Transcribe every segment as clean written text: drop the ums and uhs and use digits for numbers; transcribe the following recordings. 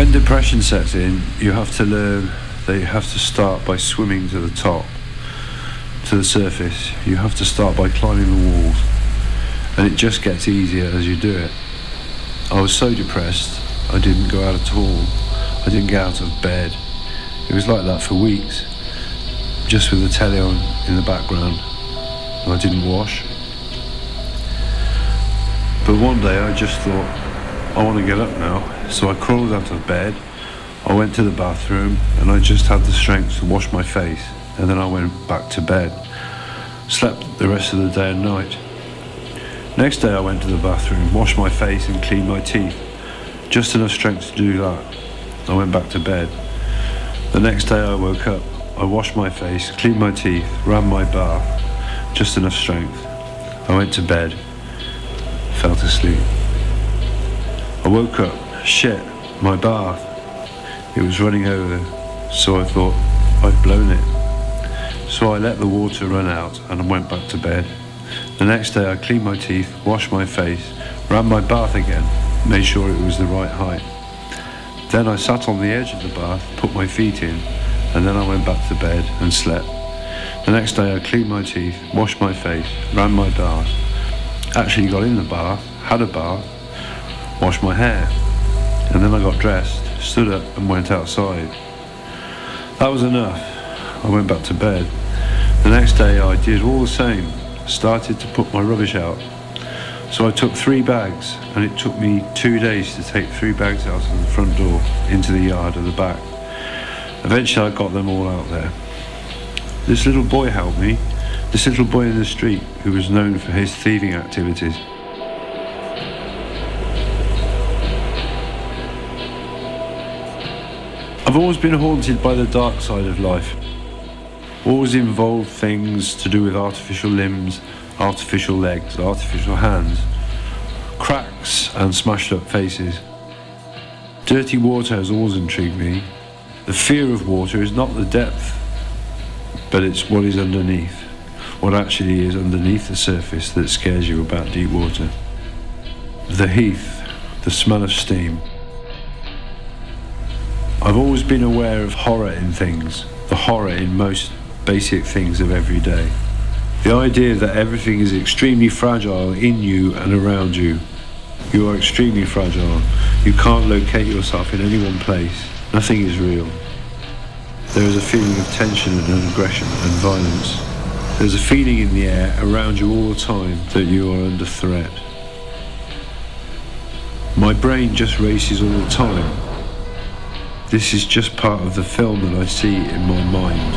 When depression sets in, you have to learn that you have to start by swimming to the top, to the surface. You have to start by climbing the walls, and it just gets easier as you do it. I was so depressed, I didn't go out at all. I didn't get out of bed. It was like that for weeks, just with the telly on in the background, and I didn't wash. But one day I just thought, I want to get up now, so I crawled out of bed, I went to the bathroom, and I just had the strength to wash my face, and then I went back to bed. Slept the rest of the day and night. Next day I went to the bathroom, washed my face and cleaned my teeth. Just enough strength to do that. I went back to bed. The next day I woke up, I washed my face, cleaned my teeth, ran my bath. Just enough strength. I went to bed, fell to sleep. I woke up, shit, my bath. It was running over, so I thought, I've blown it. So I let the water run out and I went back to bed. The next day I cleaned my teeth, washed my face, ran my bath again, made sure it was the right height. Then I sat on the edge of the bath, put my feet in, and then I went back to bed and slept. The next day I cleaned my teeth, washed my face, ran my bath, actually got in the bath, had a bath, washed my hair, and then I got dressed, stood up and went outside. That was enough. I went back to bed. The next day I did all the same, started to put my rubbish out. So I took 3 bags, and it took me 2 days to take 3 bags out of the front door into the yard at the back. Eventually I got them all out there. This little boy helped me, this little boy in the street who was known for his thieving activities. I've always been haunted by the dark side of life. Always involved things to do with artificial limbs, artificial legs, artificial hands, cracks and smashed up faces. Dirty water has always intrigued me. The fear of water is not the depth, but it's what is underneath, what actually is underneath the surface that scares you about deep water. The heath, the smell of steam. I've always been aware of horror in things, the horror in most basic things of every day. The idea that everything is extremely fragile in you and around you. You are extremely fragile. You can't locate yourself in any one place. Nothing is real. There is a feeling of tension and aggression and violence. There's a feeling in the air around you all the time that you are under threat. My brain just races all the time. This is just part of the film that I see in my mind.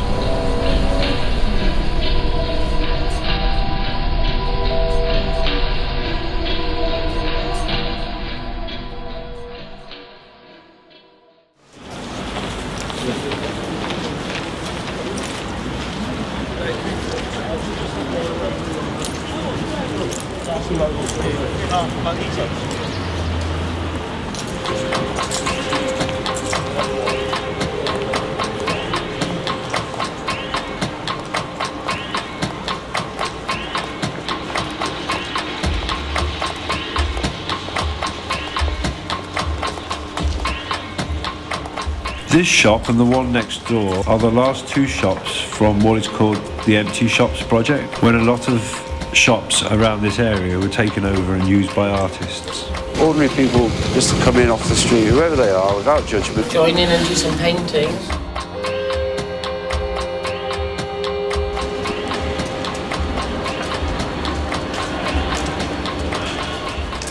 This shop and the one next door are the last 2 shops from what is called the Empty Shops project, when a lot of shops around this area were taken over and used by artists. Ordinary people just to come in off the street, whoever they are, without judgment. Join in and do some painting.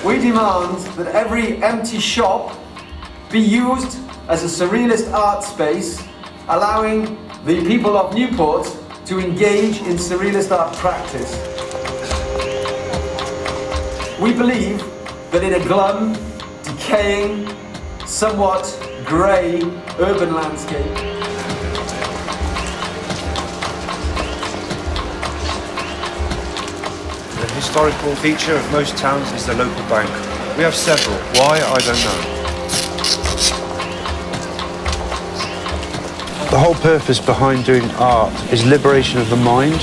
We demand that every empty shop be used as a surrealist art space, allowing the people of Newport to engage in surrealist art practice. We believe that in a glum, decaying, somewhat grey urban landscape, the historical feature of most towns is the local bank. We have several. Why? I don't know. The whole purpose behind doing art is liberation of the mind,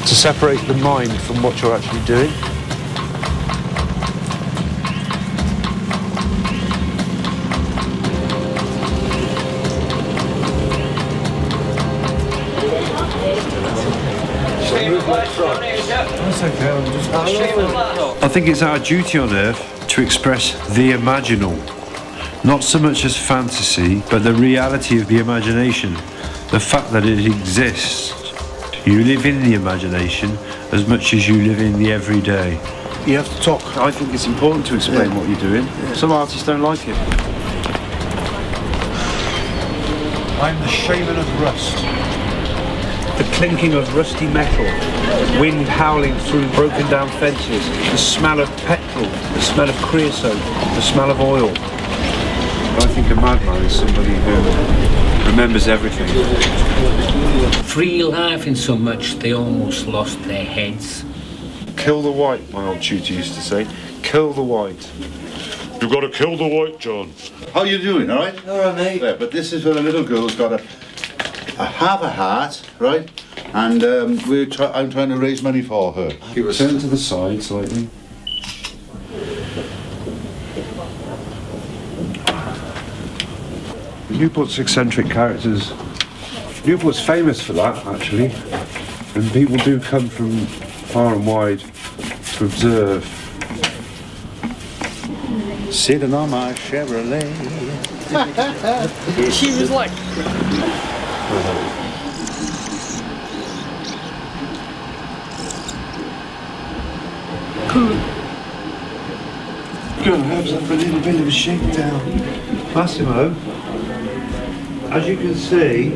to separate the mind from what you're actually doing. I think it's our duty on Earth to express the imaginal. Not so much as fantasy, but the reality of the imagination. The fact that it exists. You live in the imagination as much as you live in the everyday. You have to talk. I think it's important to explain what you're doing. Some artists don't like it. I'm the Shaman of Rust. The clinking of rusty metal, wind howling through broken down fences, the smell of petrol, the smell of creosote, the smell of oil. I think a madman is somebody who remembers everything. Free laughing so much they almost lost their heads. Kill the white, my old tutor used to say. Kill the white. You've got to kill the white, John. How you doing, all right? All right, mate. Yeah, but this is where a little girl's got a half a heart, right? And I'm trying to raise money for her. Turn to the side slightly. Newport's eccentric characters. Newport's famous for that, actually. And people do come from far and wide to observe. Sitting on my Chevrolet. She was like, Gonna have a little bit of a shakedown. Massimo, as you can see,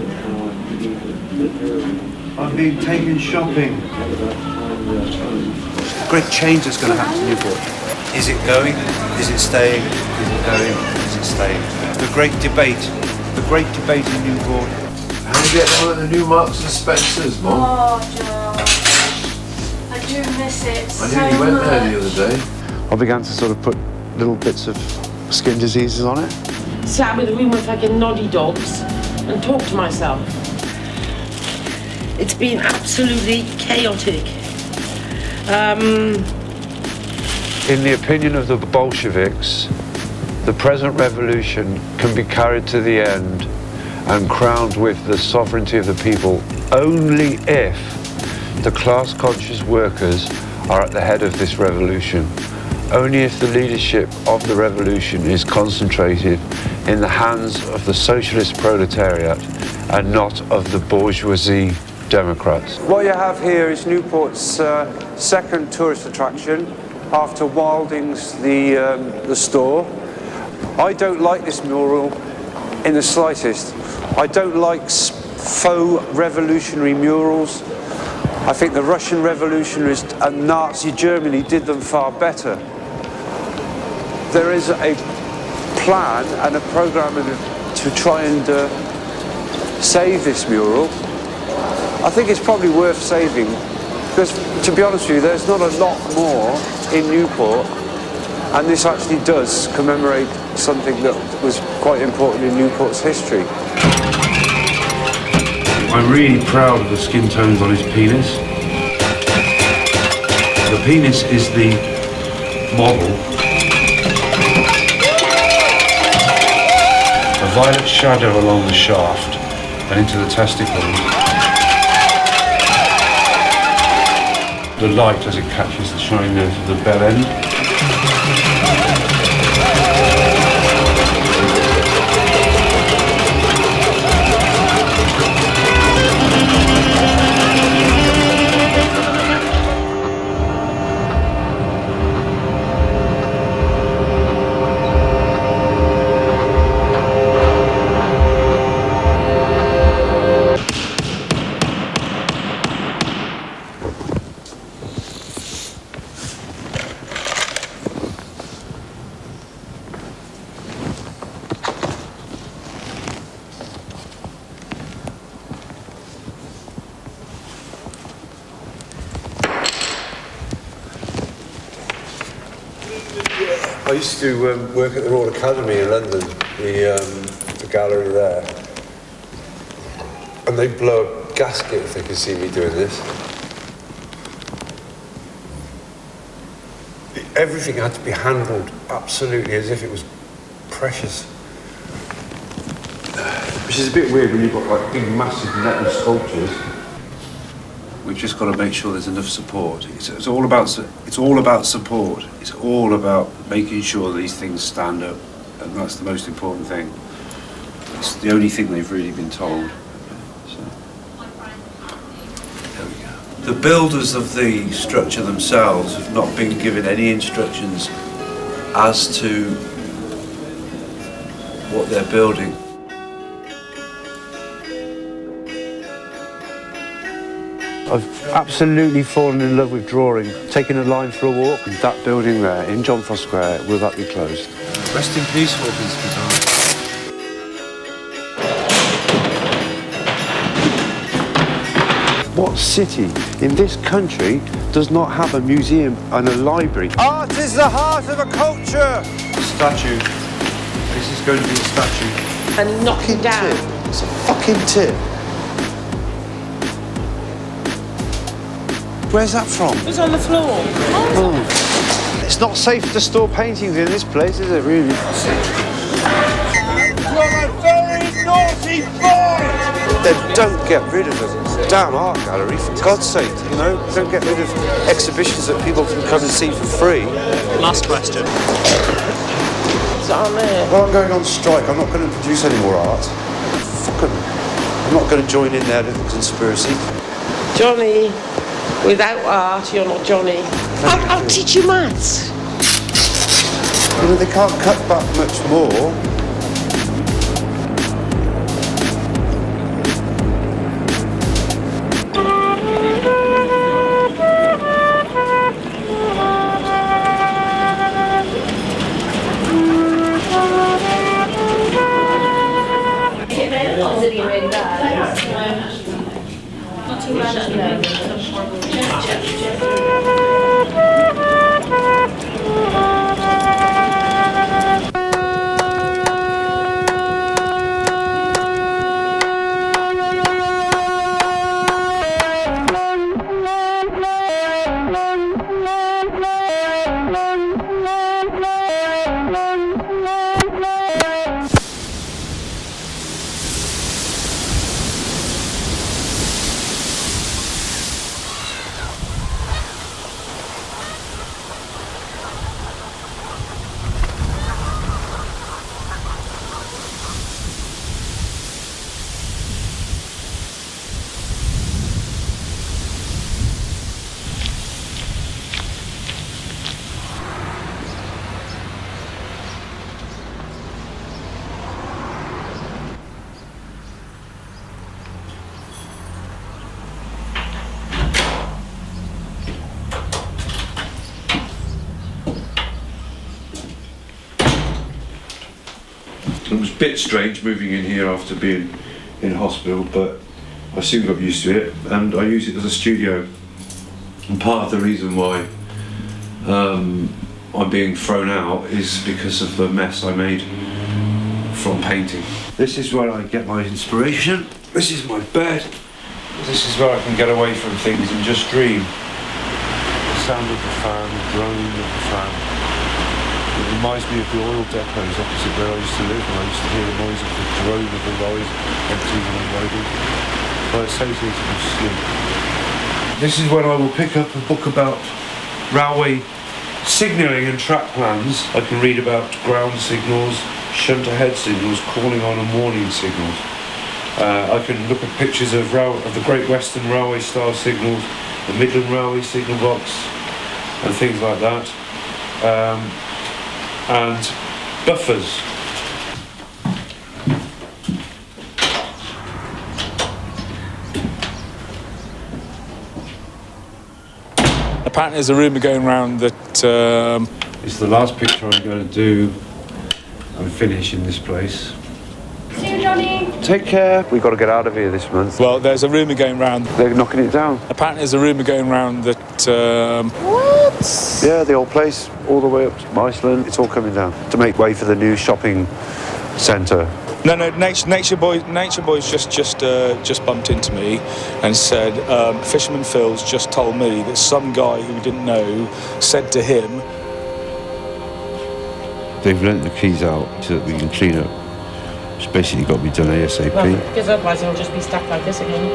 I'm being taken shopping. Great change that's going to happen to Newport. Is it going? Is it staying? Is it going? Is it staying? The great debate in Newport. How are you getting on at the new Marks and Spencer's, Mum? Oh, Joe, I do miss it so I knew you went there the much. other day. I began to sort of put little bits of skin diseases on it. Sat with a room of fucking noddy dogs and talked to myself. It's been absolutely chaotic. In the opinion of the Bolsheviks, the present revolution can be carried to the end and crowned with the sovereignty of the people only if the class-conscious workers are at the head of this revolution. Only if the leadership of the revolution is concentrated in the hands of the socialist proletariat and not of the bourgeoisie democrats. What you have here is Newport's second tourist attraction after Wilding's the store. I don't like this mural in the slightest. I don't like faux revolutionary murals. I think the Russian revolutionaries and Nazi Germany did them far better. There is a plan and a program to try and save this mural. I think it's probably worth saving because, to be honest with you, there's not a lot more in Newport, and this actually does commemorate something that was quite important in Newport's history. I'm really proud of the skin tones on his penis. The penis is the model. A violet shadow along the shaft and into the testicles. The light as it catches the shine of the bell end. I used to work at the Royal Academy in London, the gallery there, and they'd blow a gasket if they could see me doing this. Everything had to be handled absolutely as if it was precious. Which is a bit weird when you've got like big massive metal sculptures. We've just got to make sure there's enough support. It's all about support. It's all about making sure these things stand up, and that's the most important thing. It's the only thing they've really been told. So, there we go. The builders of the structure themselves have not been given any instructions as to what they're building. I've absolutely fallen in love with drawing. Taking a line for a walk, and that building there in John Frost Square, will that be closed? Rest in peace, Hawkins Bazaar. What city in this country does not have a museum and a library? Art is the heart of a culture! Statue. This is going to be a statue. And knock him down. It's a fucking tip. Where's that from? It was on the floor. Oh. It's not safe to store paintings in this place, is it, really? You're a very naughty boy! Then don't get rid of them. Damn art gallery, for God's sake, you know? Don't get rid of exhibitions that people can come and see for free. Last question. It's on there. Well, I'm going on strike. I'm not going to produce any more art. Fuck 'em. I'm not going to join in their little conspiracy. Johnny, without art, you're not Johnny. I'll teach you maths. You know, they can't cut back much more. It was a bit strange moving in here after being in hospital, but I soon got used to it, and I use it as a studio. And part of the reason why I'm being thrown out is because of the mess I made from painting. This is where I get my inspiration. This is my bed. This is where I can get away from things and just dream. The sound of the fan, the drone of the fan. It reminds me of the oil depots opposite where I used to live, and I used to hear the noise of the drone of the lorries emptying and unloading. I associate it with sleep. This is when I will pick up a book about railway signalling and track plans. I can read about ground signals, shunt ahead signals, calling on and warning signals. I can look at pictures of the Great Western Railway style signals, the Midland Railway signal box, and things like that. And buffers. Apparently there's a rumour going around that... It's the last picture I'm going to do and finish in this place. See you, Johnny. Take care. We've got to get out of here this month. Well, there's a rumour going around... They're knocking it down. Apparently there's a rumour going around that... What? Yeah, the old place, all the way up to Iceland. It's all coming down to make way for the new shopping centre. No, Nature Boy's just bumped into me and said, Fisherman Phil's just told me that some guy who we didn't know said to him... They've lent the keys out so that we can clean up. It's basically got to be done ASAP. Well, because otherwise it'll just be stuck like this again.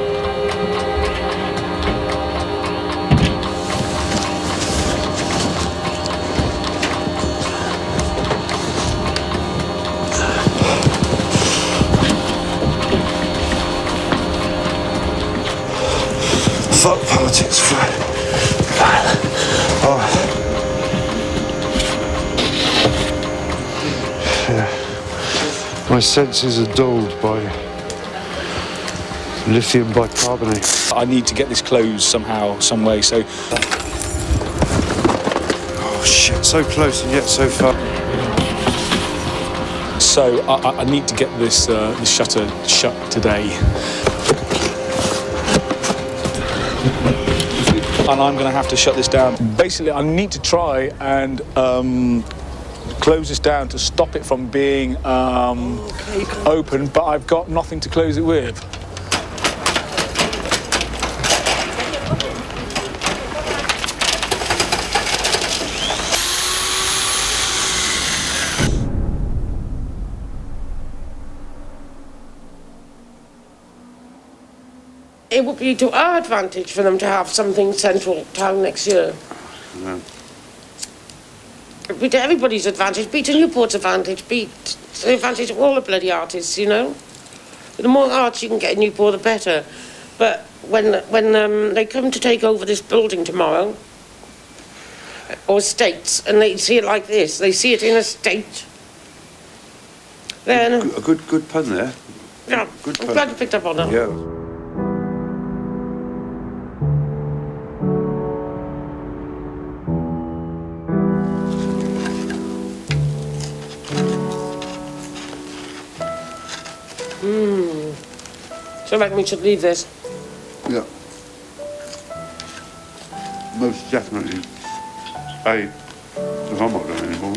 politics for oh. Yeah. My senses are dulled by lithium bicarbonate. I need to get this closed somehow, some way, so... Oh shit, so close and yet so far. So I need to get this shutter shut today. And I'm going to have to shut this down. Basically, I need to try and close this down to stop it from being open, but I've got nothing to close it with. It would be to our advantage for them to have something central town next year. Yeah. It would be to everybody's advantage, be to Newport's advantage, be to the advantage of all the bloody artists, you know? The more arts you can get in Newport, the better. But when they come to take over this building tomorrow, or estates, and they see it like this, they see it in a state, then... A good pun there. Yeah, Good I'm pun. glad you picked up on that. Yeah. So I reckon we should leave this. Yeah. Most definitely. If I'm not doing it anymore.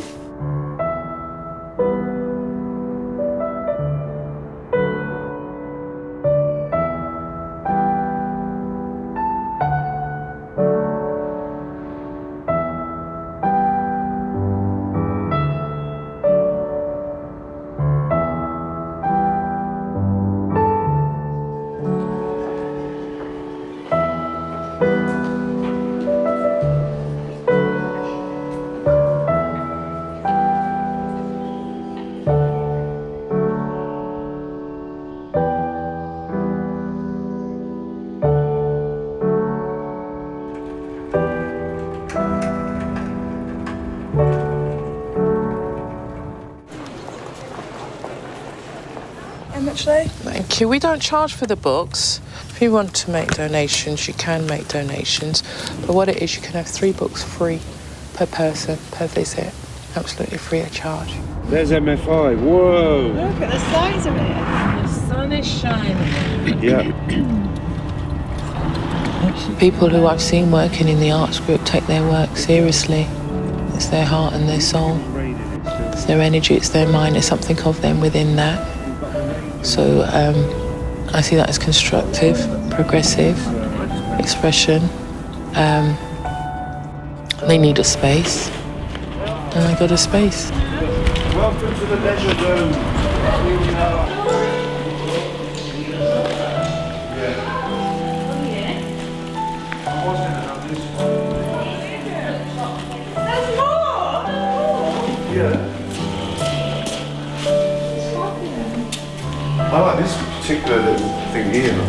Thank you. We don't charge for the books. If you want to make donations, you can make donations. But what it is, you can have 3 books free per person, per visit. Absolutely free of charge. There's MFI. Whoa. Look at the size of it. The sun is shining. Yeah. People who I've seen working in the arts group take their work seriously. It's their heart and their soul. It's their energy, it's their mind, there's something of them within that. So I see that as constructive, progressive expression. They need a space, and I got a space. Welcome to the leisure zone. There's more! Yeah. I like this particular little thing here.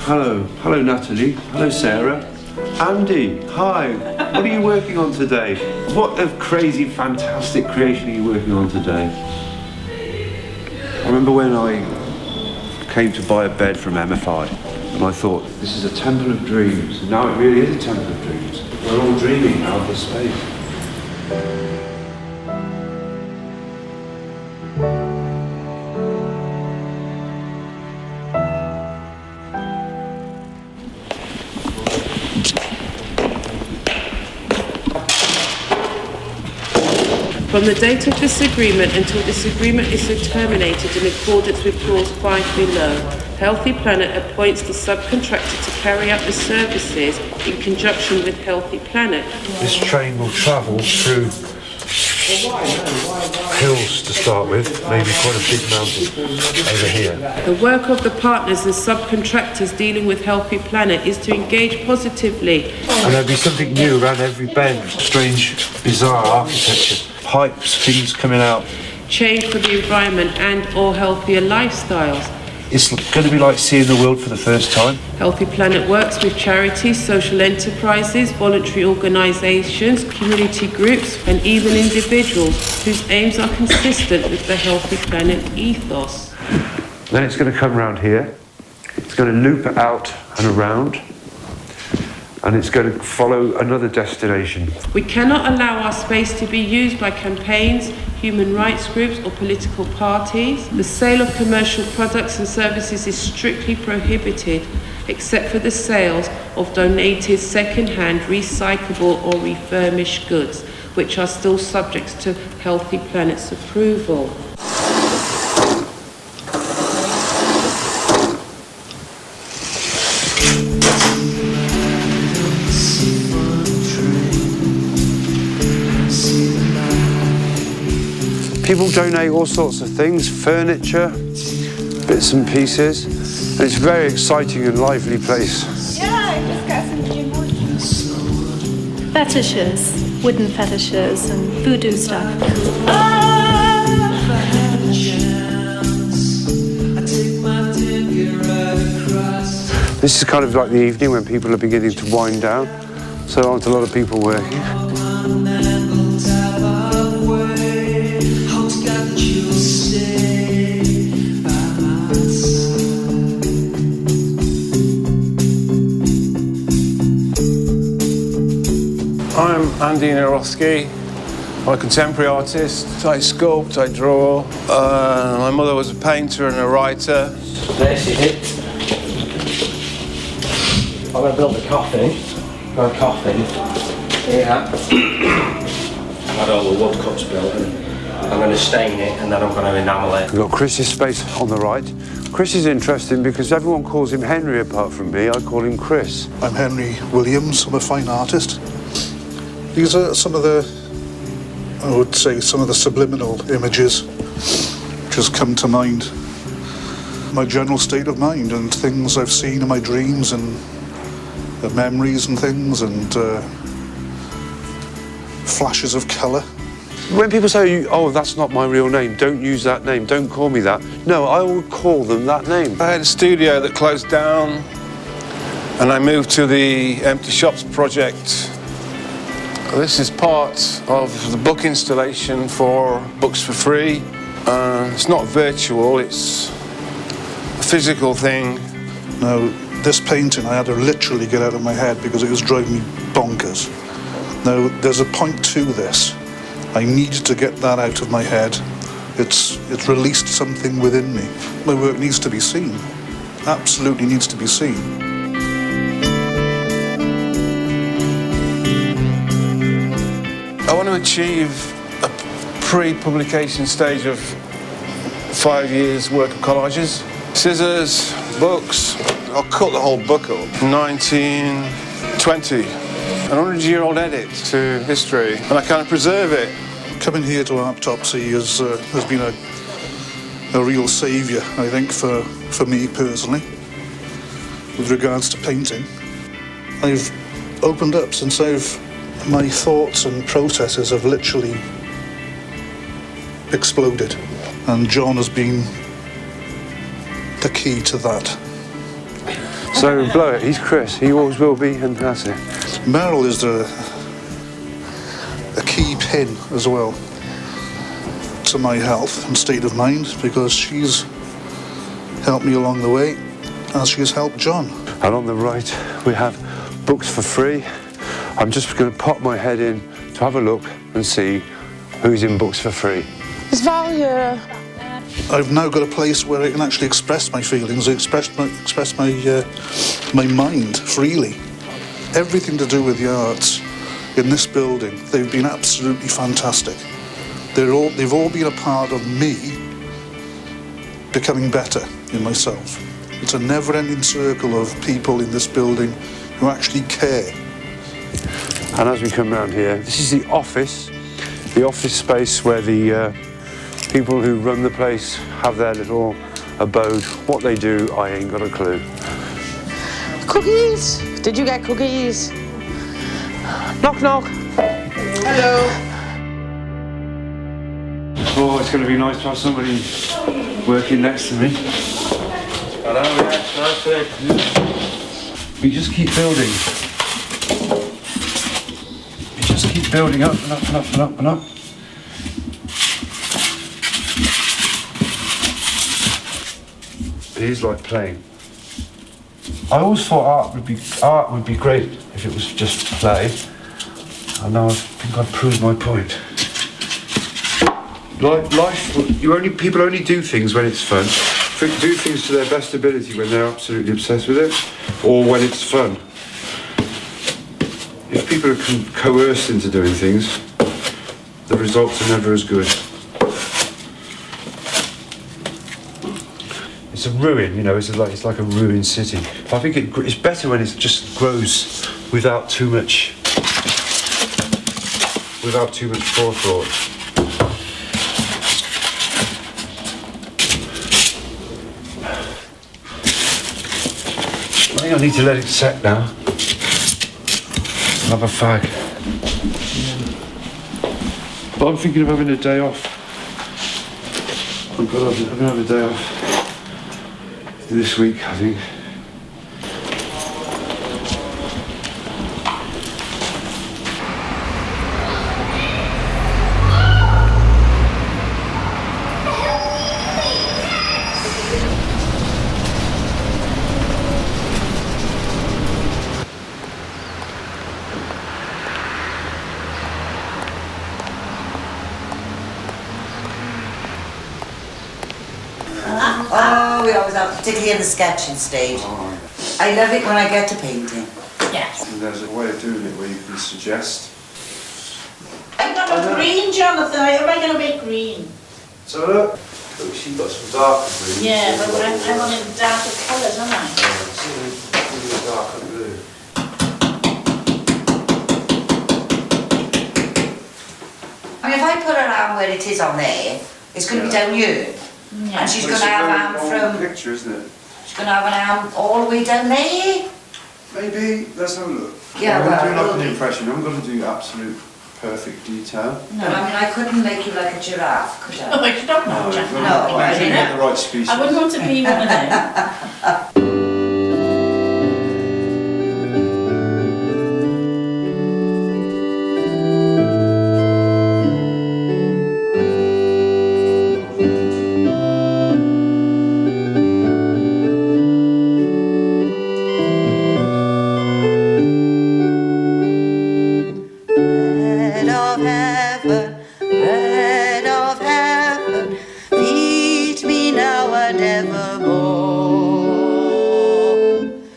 Hello Natalie. Hello Sarah. Andy, hi. What are you working on today? What a crazy, fantastic creation are you working on today? I remember when I came to buy a bed from MFI, and I thought, this is a temple of dreams. And now it really is a temple of dreams. We're all dreaming out of this space. From the date of this agreement until this agreement is terminated in accordance with clause 5 below, Healthy Planet appoints the subcontractor to carry out the services in conjunction with Healthy Planet. This train will travel through hills to start with, maybe quite a big mountain over here. The work of the partners and subcontractors dealing with Healthy Planet is to engage positively. And there'll be something new around every bend. Strange, bizarre architecture. Pipes, things coming out. Change for the environment and or healthier lifestyles. it's going to be like seeing the world for the first time. Healthy Planet works with charities, social enterprises, voluntary organisations, community groups and even individuals whose aims are consistent with the Healthy Planet ethos. Then it's going to come around here. It's going to loop out and around. And it's going to follow another destination. We cannot allow our space to be used by campaigns, human rights groups or political parties. The sale of commercial products and services is strictly prohibited, except for the sales of donated second-hand, recyclable or refurbished goods, which are still subject to Healthy Planet's approval. People donate all sorts of things, furniture, bits and pieces. And it's a very exciting and lively place. Yeah, I just got some new fetishes, wooden fetishes and voodoo stuff. This is kind of like the evening when people are beginning to wind down. So there aren't a lot of people working. I'm Andy Narosky. I'm a contemporary artist. I sculpt, I draw. My mother was a painter and a writer. This is it. I'm going to build a coffin. My coffin. Yeah. I've had all the wood cuts built and I'm going to stain it and then I'm going to enamel it. We've got Chris's space on the right. Chris is interesting because everyone calls him Henry apart from me. I call him Chris. I'm Henry Williams. I'm a fine artist. These are some of the, I would say, some of the subliminal images just come to mind. My general state of mind and things I've seen in my dreams and memories and things and flashes of colour. When people say, oh, that's not my real name, don't use that name, don't call me that. No, I will call them that name. I had a studio that closed down and I moved to the Empty Shops project. This is part of the book installation for Books for Free. It's not virtual, it's a physical thing. Now, this painting I had to literally get out of my head because it was driving me bonkers. Now, there's a point to this. I needed to get that out of my head. It's released something within me. My work needs to be seen. Absolutely needs to be seen. I want to achieve a pre-publication stage of 5 years work of collages. Scissors, books. I'll cut the whole book up. 1920. An 100-year-old edit to history, and I kind of preserve it. Coming here to Artopsy has been a real saviour, I think, for me personally, with regards to painting. I've opened up since my thoughts and processes have literally exploded, and John has been the key to that. So blow it, he's Chris, he always will be, and that's it. Meryl is a key pin as well to my health and state of mind because she's helped me along the way as she has helped John. And on the right we have Books for Free. I'm just going to pop my head in to have a look and see who's in Books for Free. It's Val here. I've now got a place where I can actually express my feelings, express my mind freely. Everything to do with the arts in this building, they've been absolutely fantastic. They've all been a part of me becoming better in myself. It's a never-ending circle of people in this building who actually care. And as we come round here, this is the office space where the people who run the place have their little abode. What they do, I ain't got a clue. Cookies? Did you get cookies? Knock, knock. Hello. Oh, it's going to be nice to have somebody working next to me. We just keep building. We just keep building up and up and up and up and up. It is like playing. I always thought art would be great if it was just play. And now I think I've proved my point. People only do things when it's fun. Do things to their best ability when they're absolutely obsessed with it, or when it's fun. If people are coerced into doing things, the results are never as good. It's a ruin, you know. It's like a ruined city. I think it's better when it just grows without too much forethought. I think I need to let it set now. Have a fag. But I'm thinking of having a day off. I'm gonna have a day off this week, I think. Oh, we always have, particularly in the sketching stage. I love it when I get to painting. Yes. And there's a way of doing it where you can suggest. I've got a green, Jonathan. How am I going to make green? So look, she's got some darker green. Yeah, but I wanted darker colours, haven't I? Yeah, darker blue. I mean, if I put her arm where it is on there, it's going to be down here. Yeah. And she's going to have an arm from... Picture, isn't it? She's going to have an arm all the way down there. Maybe, let's have a look. Yeah, I'm well, going to do like an impression. I'm going to do absolute perfect detail. No, I mean, I couldn't make you like a giraffe, could I? Oh, I should not No, know. I didn't get the right species. I wouldn't want to be one of them. Bread of heaven, feed me now and evermore.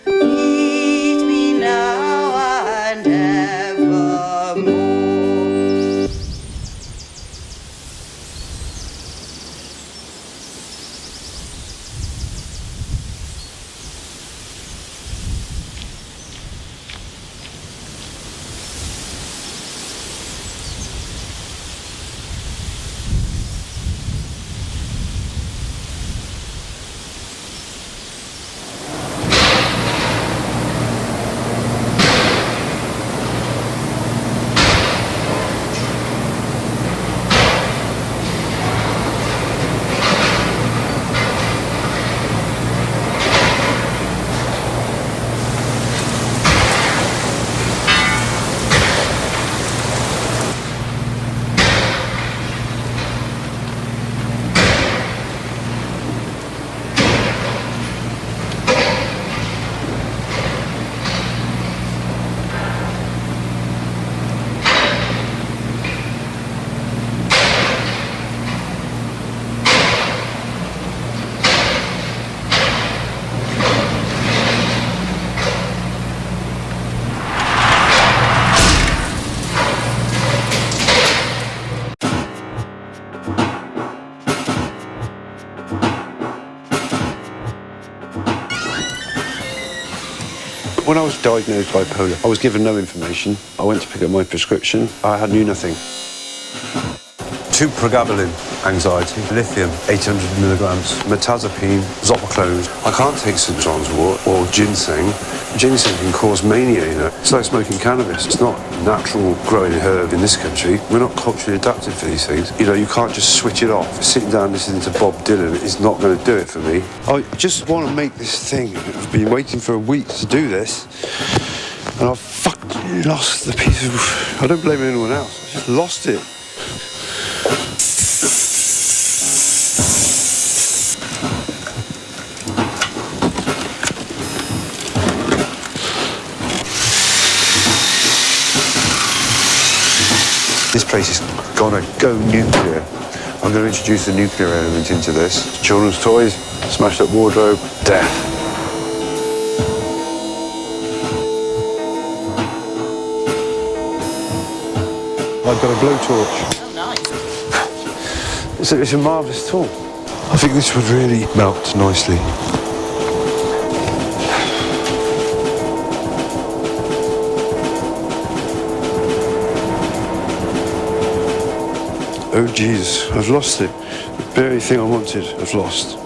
Feed me now and evermore. When I was diagnosed bipolar, I was given no information. I went to pick up my prescription. I knew nothing. 2 pregabalin. anxiety. Lithium, 800 milligrams. Metazapine, zopiclone. I can't take St. John's wort or ginseng. Ginseng can cause mania, you know. It's like smoking cannabis. It's not a natural growing herb in this country. We're not culturally adapted for these things. You know, you can't just switch it off. Sitting down listening to Bob Dylan is not going to do it for me. I just want to make this thing. I've been waiting for a week to do this, and I've fucking lost the piece of... I don't blame anyone else. I just lost it. This place is gonna go nuclear. I'm gonna introduce the nuclear element into this. Children's toys, smashed up wardrobe, death. I've got a blowtorch. Oh, nice. It's a marvellous tool. I think this would really melt nicely. Oh Jesus, I've lost it. The very thing I wanted, I've lost.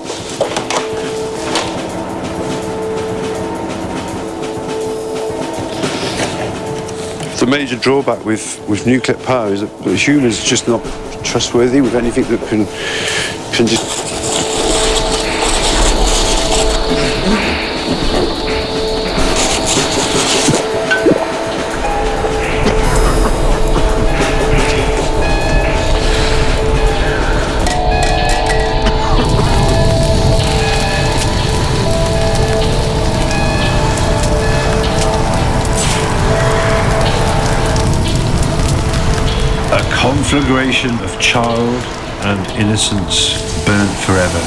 The major drawback with nuclear power is that the human's just not trustworthy with anything that can just... conflagration of child and innocence burnt forever.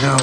No.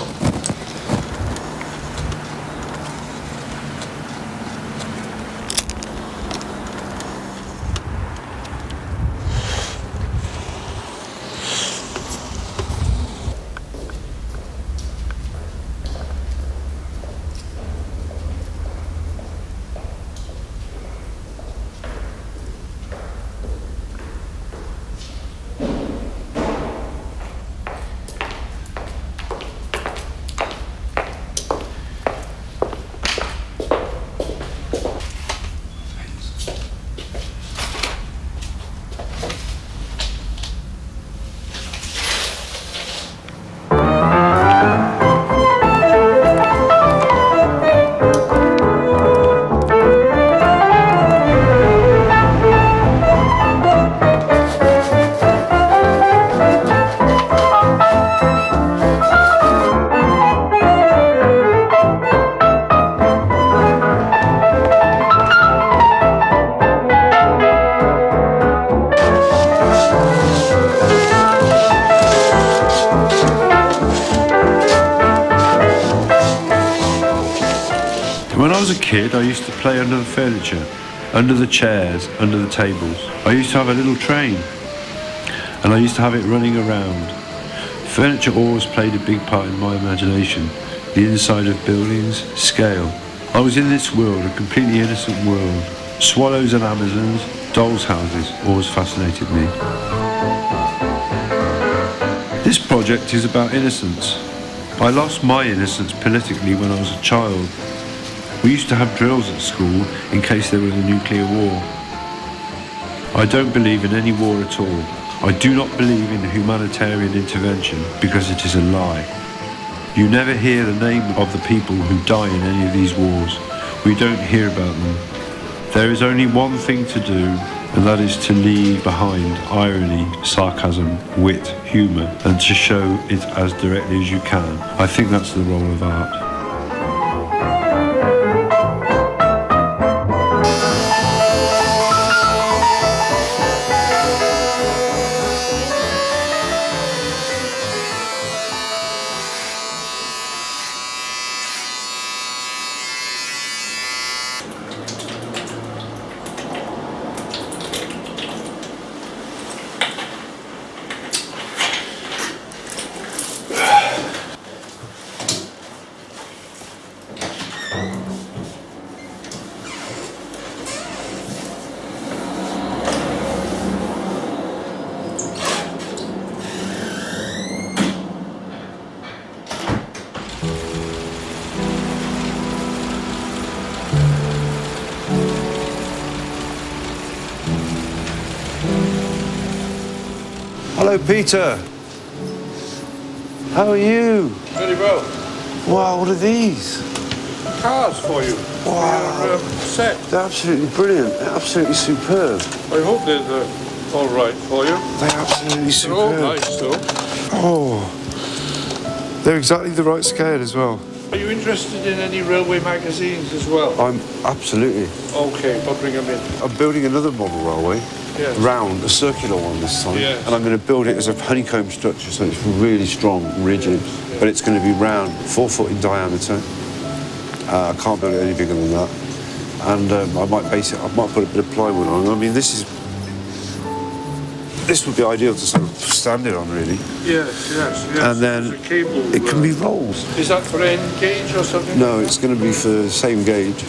When I was a kid, I used to play under the furniture, under the chairs, under the tables. I used to have a little train, and I used to have it running around. Furniture always played a big part in my imagination, the inside of buildings, scale. I was in this world, a completely innocent world. Swallows and Amazons, dolls' houses always fascinated me. This project is about innocence. I lost my innocence politically when I was a child. We used to have drills at school in case there was a nuclear war. I don't believe in any war at all. I do not believe in humanitarian intervention because it is a lie. You never hear the name of the people who die in any of these wars. We don't hear about them. There is only one thing to do, and that is to leave behind irony, sarcasm, wit, humour, and to show it as directly as you can. I think that's the role of art. Hello, Peter. How are you? Very well. Wow, what are these? Cars for you. Wow. Your, set. They're absolutely brilliant. They're absolutely superb. I hope they're all right for you. They're absolutely They're superb. all nice, though. Oh, they're exactly the right scale as well. Are you interested in any railway magazines as well? I'm absolutely. Okay, I'll bring them in. I'm building another model railway. Yes. Round, a circular one this time. Yes. And I'm going to build it as a honeycomb structure, so it's really strong, rigid, Yes. but it's going to be round, 4 foot in diameter. I can't build it any bigger than that. And I might put a bit of plywood on. I mean, this would be ideal to sort of stand it on, really. Yes. And then There's a cable, it can be rolled. Is that for end gauge or something? No, it's going to be for the same gauge.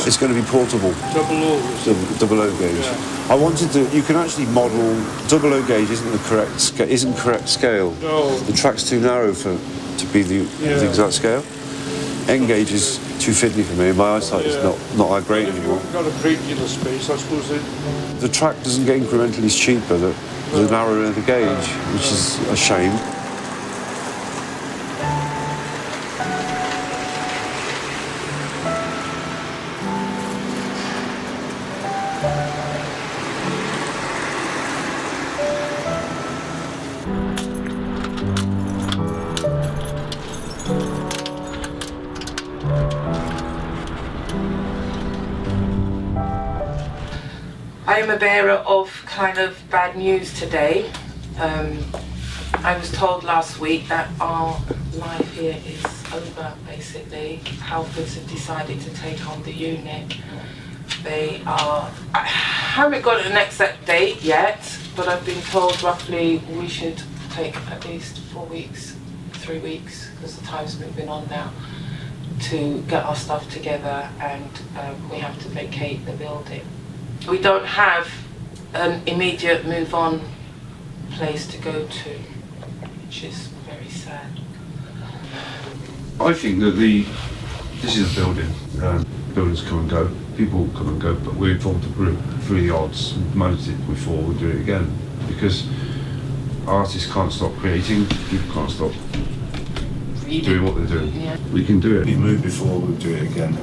It's going to be portable. Double O. Double O gauge. Yeah. I wanted to. You can actually model. Double O gauge isn't the correct scale. No. The track's too narrow to be the exact scale. N gauge is too fiddly for me. My eyesight is not that great anymore. You've got a great deal of space, I suppose. The track doesn't get incrementally cheaper the narrower the gauge, which is a shame. I am a bearer of kind of bad news today. I was told last week that our life here is over, basically. Halfords have decided to take on the unit. I haven't got an exact date yet, but I've been told roughly we should take at least 4 weeks, 3 weeks, because the time's moving on now, to get our stuff together, and we have to vacate the building. We don't have an immediate move on place to go to, which is very sad. I think that this is a building. Buildings come and go, people come and go, but we're informed through the odds. We've managed it before, we'll do it again. Because artists can't stop creating, people can't stop doing what they're doing. Yeah. We can do it. We moved before, we'll do it again.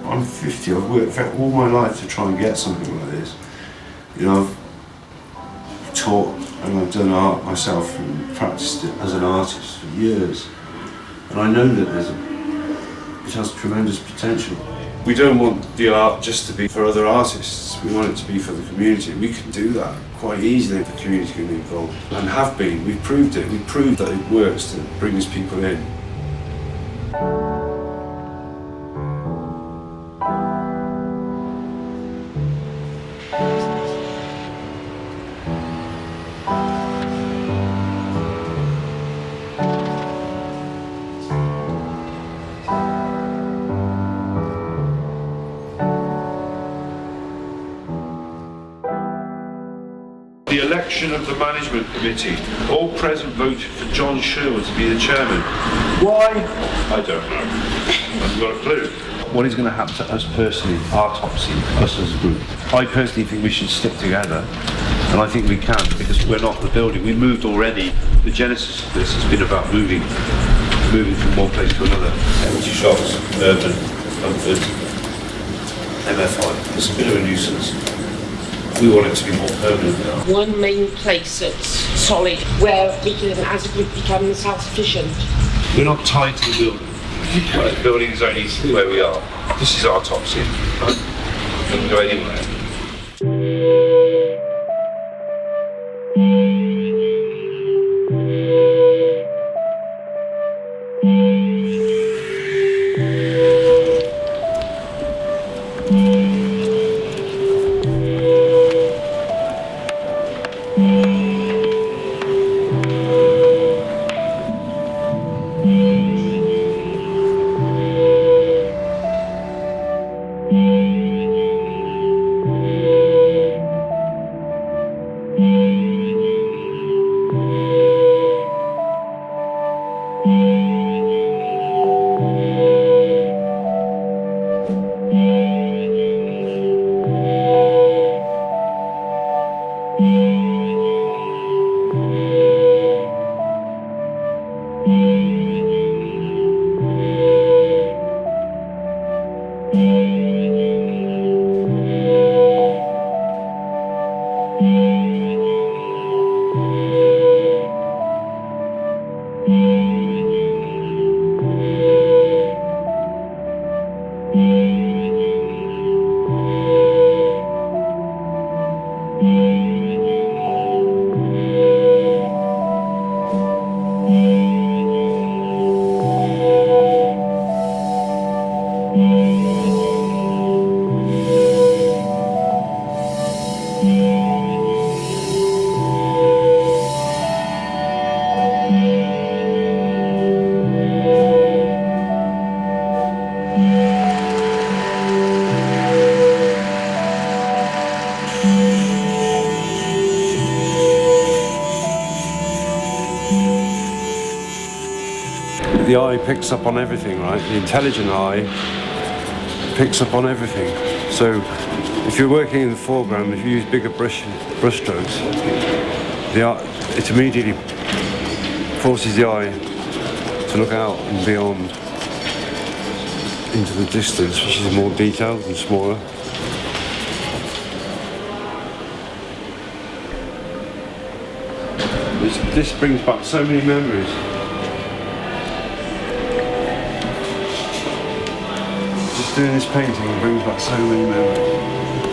I'm 50, I've worked for all my life to try and get something like this. You know, I've taught and I've done art myself and practiced it as an artist for years. And I know that it has tremendous potential. We don't want the art just to be for other artists, we want it to be for the community. We can do that quite easily if the community can be involved. And have been, we've proved it. We've proved that it works to bring these people in. The election of the management committee. All present voted for John Sherwood to be the chairman. Why? I don't know. I've got a clue. What is going to happen to us personally, our Topsy, us as a group? I personally think we should stick together, and I think we can, because we're not the building. We moved already. The genesis of this has been about moving from one place to another. Empty shops, urban, Comfort, MFI. It's a bit of a nuisance. We want it to be more permanent now. One main place that's solid, where we can, as a group, become self-sufficient. We're not tied to the building. The building is only where we are. This is our Topsy. Right? We can go anywhere. The eye picks up on everything, right? The intelligent eye picks up on everything. So if you're working in the foreground, if you use bigger brush strokes, it immediately forces the eye to look out and beyond into the distance, which is more detailed and smaller. This brings back so many memories. Just doing this painting brings back so many memories.